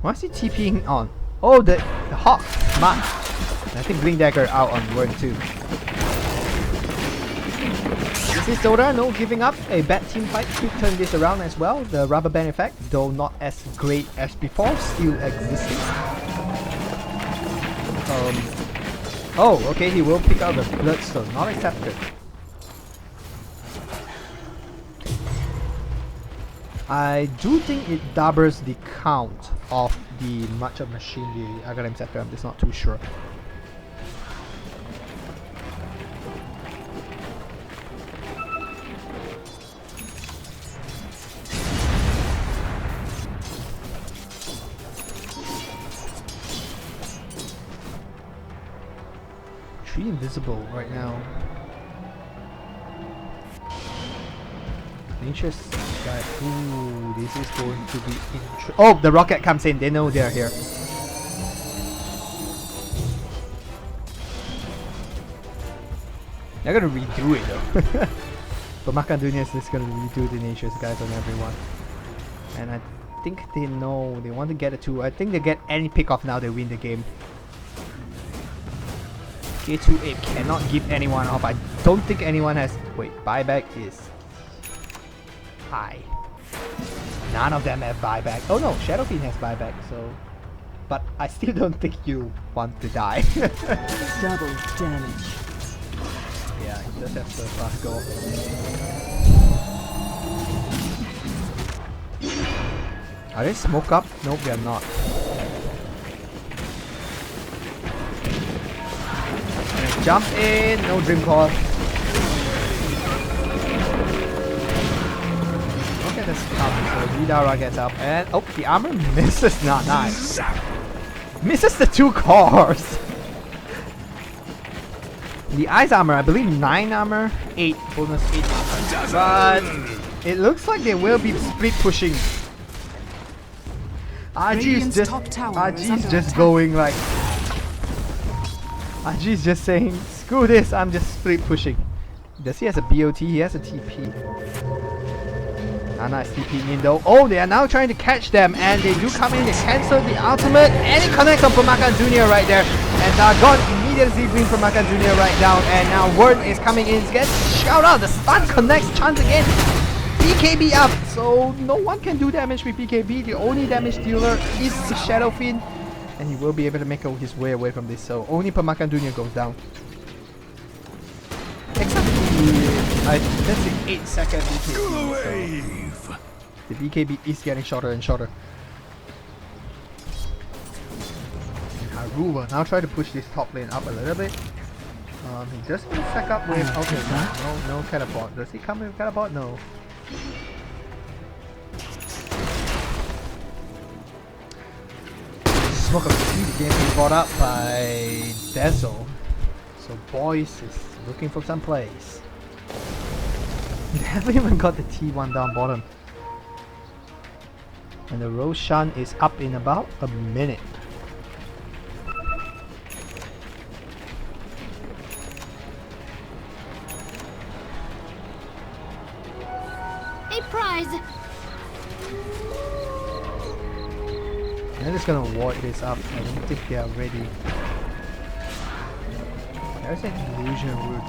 S1: What's he TPing on? Oh, the Hawk. Smart. I think Blink Dagger out on Word too. This is Dota, no giving up. A bad team fight could turn this around as well. The rubber band effect, though not as great as before, still exists. Oh, okay, he will pick out the Bloodstone. Not accepted. I do think it doubles the count of the much of machine, the Aghanim Scepter. I'm just not too sure. Tree invisible right now. Nature's guy. Ooh, this is going to be interesting. Oh, the rocket comes in. They know they're here. They're gonna redo it though. But Macadunias is just gonna redo the Nature's guys on everyone. And I think they know they want to get a 2. I think they get any pick off now, they win the game. K2 Ape cannot give anyone off. I don't think anyone has. Wait, buyback is high. None of them have buyback. Oh no, Shadow Fiend has buyback, so... But I still don't think you want to die.
S5: Double damage.
S1: Yeah, he does have first class goal. Are they smoke up? Nope, they are not. And jump in, no dream call. Look at this coming. So Vidara gets up and oh, the armor misses. Not nice. Misses the 2 cores. The ice armor, I believe 9 armor, 8 bonus 8 armor. But it looks like they will be split pushing. RG is just going like RG is just saying screw this, I'm just split pushing. Does he has a BOT? He has a TP. Nana is TPing in though. Oh, they are now trying to catch them and they do come in, they cancel the ultimate and it connects on Permakan Jr. right there. And Dagon immediately brings Permakan Jr. right down and now Word is coming in, gets shout out, the stun connects, chance again. BKB up, so no one can do damage with BKB. The only damage dealer is the Shadow Fiend, and he will be able to make his way away from this. So only Permakan Jr. goes down. Except that's the 8-second BKB. So the BKB is getting shorter and shorter. Haru will now try to push this top lane up a little bit. He just will stack up with okay, no catapult. Does he come with catapult? No. Smoke of the sea, the game is brought up by Dazzle. So Boyce is looking for some plays. They haven't even got the T1 down bottom. And the Roshan is up in about a minute.
S6: Prize.
S1: They're just gonna ward this up. I don't think they are ready. There's an illusion root.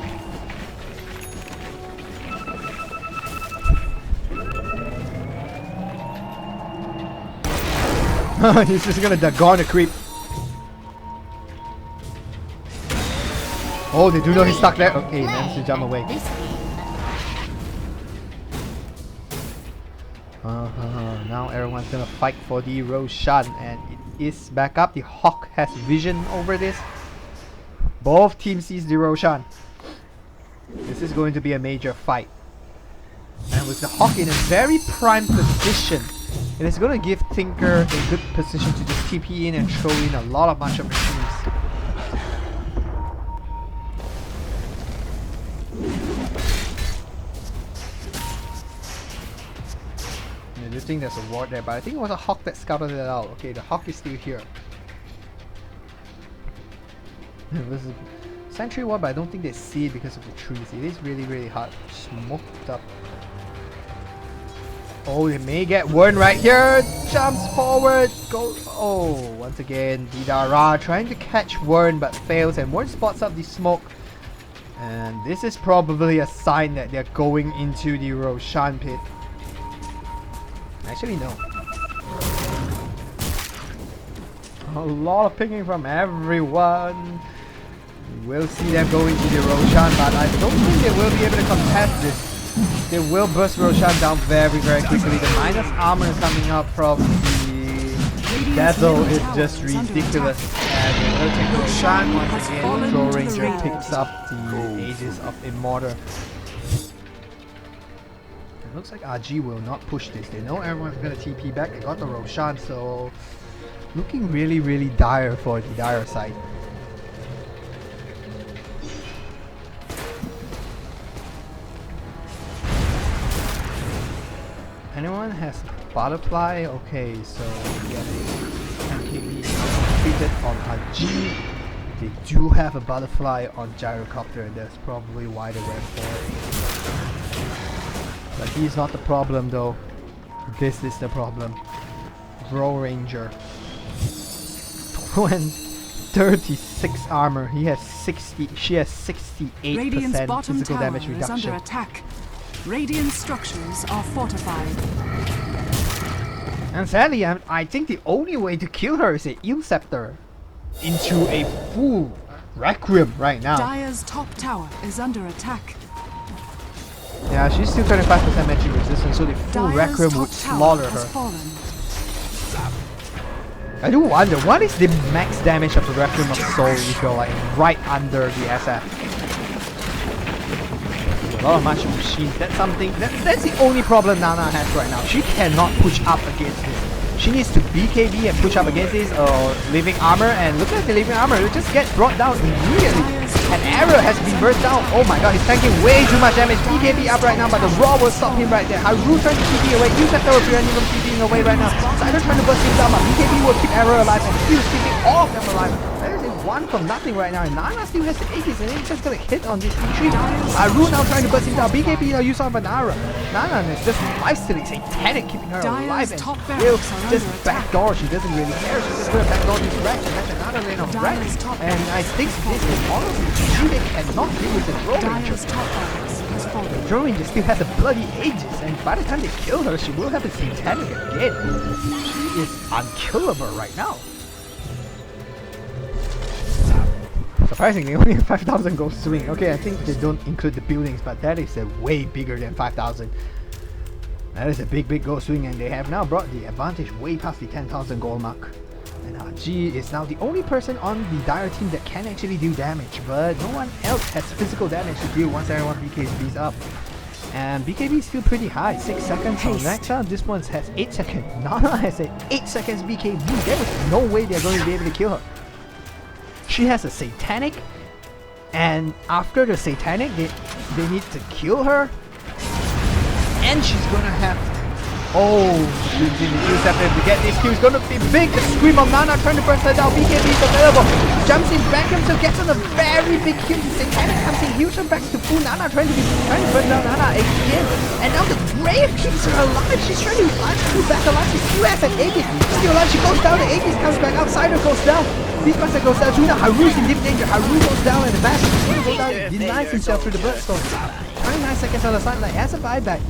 S1: He's just gonna Dagon a creep. Oh, they do know he's stuck there. Okay, managed to jump away. Now everyone's gonna fight for the Roshan and it is back up. The Hawk has vision over this. Both teams sees the Roshan. This is going to be a major fight. And with the Hawk in a very prime position, it is going to give Tinker a good position to just TP in and throw in a lot of bunch of machines. I do think there's a ward there, but I think it was a Hawk that scouted it out. Okay, the Hawk is still here. It was a sentry ward, but I don't think they see it because of the trees. It is really hard. Smoked up. Oh, they may get Wern right here. Jumps forward. Go. Oh, once again, Vidara trying to catch Wern but fails, and Wern spots up the smoke. And this is probably a sign that they're going into the Roshan pit. Actually, no. A lot of pinging from everyone. We'll see them go into the Roshan, but I don't think they will be able to contest this. They will burst Roshan down very quickly. The minus armor coming up from the Dazzle is just ridiculous. And they will take Roshan once again. Troll Ranger picks up the Aegis of Immortal. It looks like RG will not push this. They know everyone's gonna TP back. They got the Roshan, so looking really dire for the dire side. Anyone has butterfly? Okay, so yeah, they treated on RG. They do have a butterfly on Gyrocopter, and that's probably why they went for it. But he's not the problem though. This is the problem. Bro Ranger. 36 armor. He has 60. She has 68% physical damage reduction.
S2: Is under attack. Radiant structures are fortified.
S1: And sadly, I think the only way to kill her is a Eel Scepter into a full Requiem right now.
S2: Dire's top tower is under attack.
S1: Yeah, she's still 25% magic resistance, so the full
S2: Dire's
S1: Requiem would slaughter her.
S2: fallen.
S1: I do wonder, what is the max damage of the Requiem of Soul if you're like right under the SF? A lot of much machines. That's something. That's the only problem Nana has right now. She cannot push up against this. She needs to BKB and push up against this living armor. And look at the living armor. It just gets brought down immediately. An arrow has been burst down. Oh my god, he's tanking way too much damage. BKB up right now, but the Raw will stop him right there. Haru trying to TP away. Use that will prevent him from TPing away right now. Cider trying to burst him down, but BKB will keep arrow alive and he's keeping all of them alive. There's a one from nothing right now, and Nana still has the Aegis, and he's just gonna hit on this tree. Haru now trying to burst him down. BKB now use off an arrow. Nana is just life-stealing Satanic, keeping her alive, and will just backdoor. She doesn't really care. She's just gonna backdoor this Rex, and that's another lane of Rex. And I think this is honestly they cannot deal with the Drone Ranger. The Drone Ranger still has a bloody Aegis, and by the time they kill her, she will have a Satanic again. She is unkillable right now. Surprisingly, only 5,000 gold swing. Okay, I think they don't include the buildings, but that is a way bigger than 5,000. That is a big gold swing, and they have now brought the advantage way past the 10,000 gold mark. And G is now the only person on the Dire team that can actually do damage, but no one else has physical damage to deal once everyone BKBs up. And BKB is still pretty high, 6 seconds on Nexa. This one has 8 seconds. Nana has an 8 seconds BKB. There is no way they're going to be able to kill her. She has a Satanic, and after the Satanic, they need to kill her. And she's gonna have... Oh, she's in the interceptor to get this kill. It's gonna be big. The scream of Nana trying to burst her down. BKB is available. Jumps in back himself, gets on a very big kill. The Satanic comes in, huge back to full. Nana trying to burn down Nana again. And now the Grave keeps her alive. She's trying to launch through back alive. She still has an Aegis. Still alive. She goes down. The Aegis comes back. Outsider goes down. Beastmaster goes down. Now Haru's in deep danger. Haru goes down and the bash. He's gonna go down. Denies himself through the Bloodstone. 29 seconds on the sideline. Has a buyback.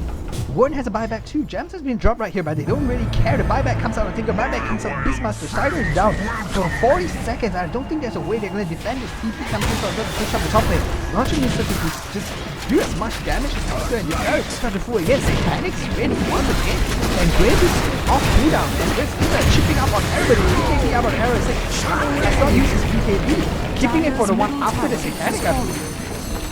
S1: Warden has a buyback too. Gems has been dropped right here, but they don't really care. The buyback comes out. I think the buyback comes out. Beastmaster Cider is down for 40 seconds. I don't think there's a way they're going to defend this. TP comes in, so I'm going to push up the top lane. Launching needs to just do as much damage as possible, and the arrow is trying to fool again. Satanix ready once again, and Grave is off cooldown, and Grave still chipping up on everybody. BKB up on arrow. Has not used his BKB, keeping it for the one after the Satanic, I believe.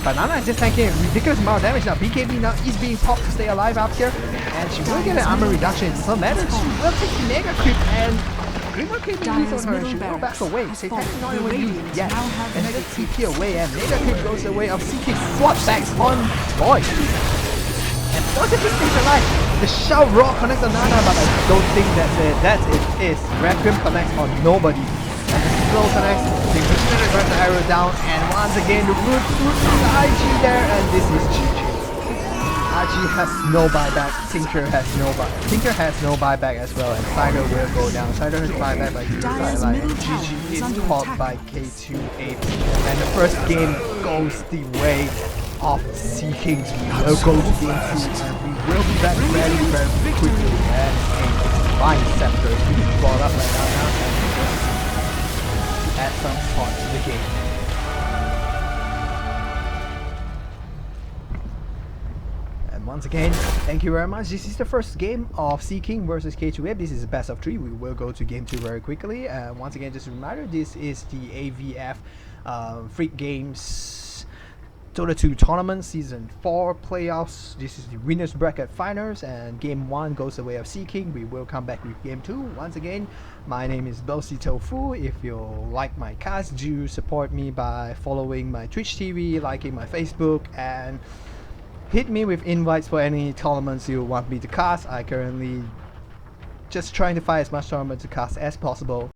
S1: But Nana is just tanking a ridiculous amount of damage now. BKB now is being popped to stay alive up here, and she will get an armor reduction. So matter she will take the Mega Creep, and Grimmer Creep is on her. She will back away. Satanic not even used it yet, and let TP away, and Mega Creep goes away of CK swap backs on Boy. And both of these things alive. The Shout Raw connects on Nana, but I don't think that's it. That's it. Is Requiem connects on nobody. And the slow connects, they continue to burn the arrow down, and once again the root IG there, and this is GG. IG has no buyback, Tinker has no buyback as well, and Cider will go down. Cider has buyback by the sideline, and GG is caught by K2 Apes. And the first game goes the way of Sea Kings. We will go to game 2, and we will be back very quickly. And a Divine Scepter is being brought up right now. At some point in the game. And once again, thank you very much. This is the first game of Sea King versus K2 Ape. This is a best of 3. We will go to game 2 very quickly. Once again, just a reminder, this is the AVF Freak Games Dota 2 Tournament Season 4 playoffs. This is the winners bracket finals, and game 1 goes the way of Sea King. We will come back with game 2. Once again, my name is Bossy Tofu. If you like my cast, do support me by following my Twitch TV, liking my Facebook, and hit me with invites for any tournaments you want me to cast. I currently just trying to find as much tournaments to cast as possible.